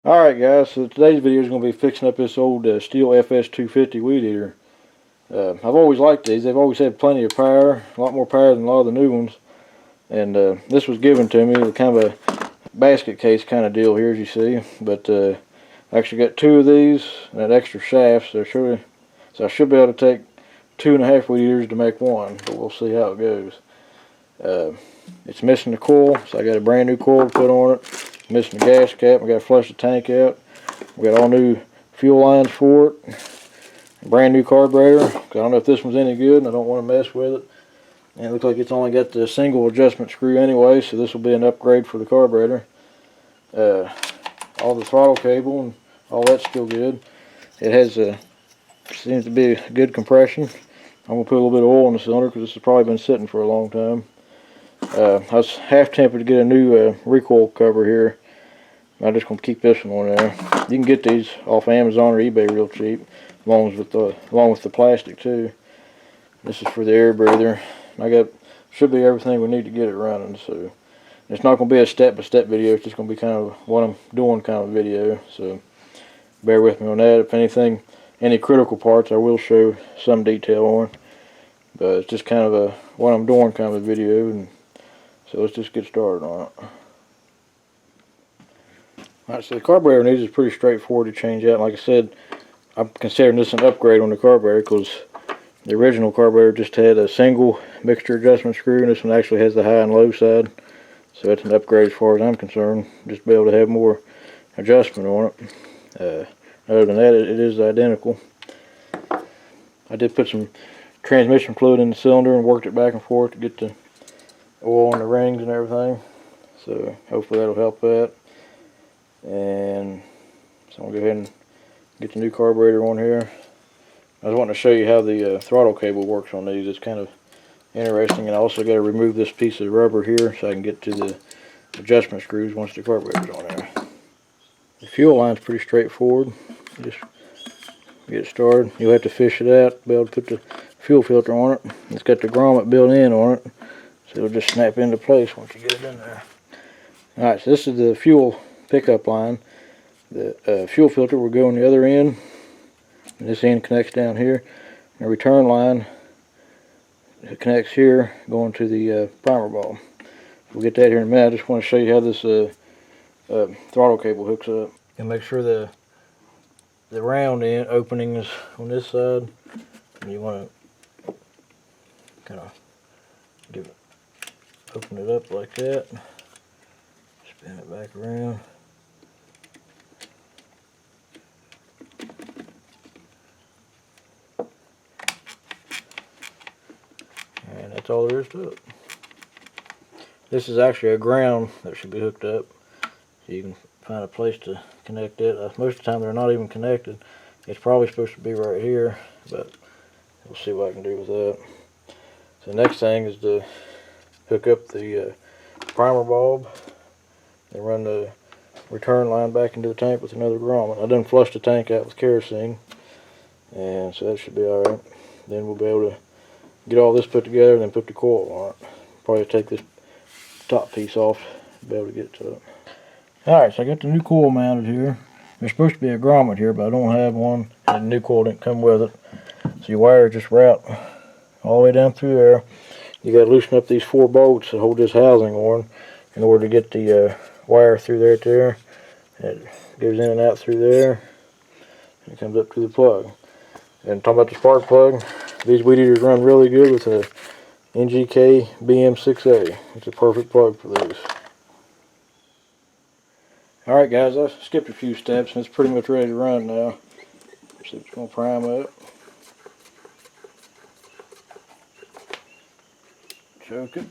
Alright guys, so today's video is going to be fixing up this old Stihl FS250 Weedeater. I've always liked these. They've always had plenty of power, a lot more power than a lot of the new ones. And this was given to me with kind of a basket case kind of deal here, as you see. But I actually got two of these and that extra shaft, so I should be able to take 2.5 Weedeaters to make one, but we'll see how it goes. It's missing the coil, so I got a brand new coil to put on it. Missing the gas cap. We got to flush the tank out. We got all new fuel lines for it. A brand new carburetor. I don't know if this one's any good, and I don't want to mess with it. And it looks like it's only got the single adjustment screw anyway, so this will be an upgrade for the carburetor. All the throttle cable and all that's still good. It has seems to be a good compression. I'm gonna put a little bit of oil in the cylinder because this has probably been sitting for a long time. I was half tempted to get a new recoil cover here. I'm just going to keep this one on there. You can get these off Amazon or eBay real cheap, along with the plastic too. This is for the air breather. Should be everything we need to get it running. So it's not going to be a step-by-step video. It's just going to be kind of what I'm doing kind of video. So bear with me on that. If anything, any critical parts, I will show some detail on. But it's just kind of a what I'm doing kind of a video. And so let's just get started on it. Alright, so the carburetor needs is pretty straightforward to change out. Like I said, I'm considering this an upgrade on the carburetor because the original carburetor just had a single mixture adjustment screw, and this one actually has the high and low side. So it's an upgrade as far as I'm concerned. Just be able to have more adjustment on it. Other than that, it is identical. I did put some transmission fluid in the cylinder and worked it back and forth to get the oil on the rings and everything. So hopefully that'll help that. And so I'm going to go ahead and get the new carburetor on here. I was wanting to show you how the throttle cable works on these. It's kind of interesting. And I also got to remove this piece of rubber here so I can get to the adjustment screws once the carburetor's on there. The fuel line's pretty straightforward. Just get it started. You'll have to fish it out to be able to put the fuel filter on it. It's got the grommet built in on it, so it'll just snap into place once you get it in there. Alright, so this is the fuel pickup line. The fuel filter will go on the other end, and this end connects down here. The return line connects here, going to the primer bulb. We'll get that here in a minute. I just want to show you how this throttle cable hooks up. And make sure the round end opening is on this side, and you want to kind of open it up like that. Spin it back around. And that's all there is to it. This is actually a ground that should be hooked up, so you can find a place to connect it. Most of the time they're not even connected. It's probably supposed to be right here, but we'll see what I can do with that. So the next thing is to hook up the primer bulb and run the return line back into the tank with another grommet. I done flushed the tank out with kerosene, and so that should be alright. Then we'll be able to get all this put together and then put the coil on it. Probably take this top piece off to be able to get to it. Alright, so I got the new coil mounted here. There's supposed to be a grommet here, but I don't have one, and the new coil didn't come with it. So your wire just route all the way down through there. You got to loosen up these 4 bolts that hold this housing on in order to get the wire through there. It goes in and out through there, and it comes up to the plug. And talking about the spark plug, these Weedeaters run really good with a NGK BM6A. It's a perfect plug for these. Alright guys, I skipped a few steps and it's pretty much ready to run now. So it's going to prime up. Choke it.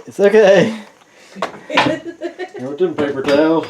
It's okay. You know, with them paper towels.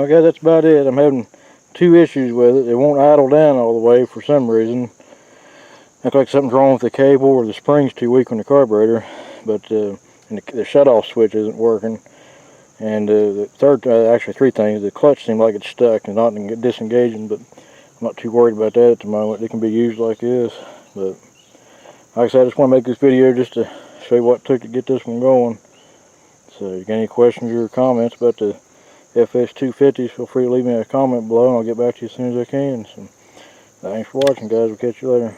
Well guys, that's about it. I'm having 2 issues with it. It won't idle down all the way for some reason. Looks like something's wrong with the cable, or the spring's too weak on the carburetor. But and the shut-off switch isn't working. And the third, actually 3 things. The clutch seems like it's stuck and not disengaging, but I'm not too worried about that at the moment. It can be used like this. But like I said, I just want to make this video just to show you what it took to get this one going. So if you got any questions or comments about the FS250s, feel free to leave me a comment below and I'll get back to you as soon as I can. So thanks for watching, guys. We'll catch you later.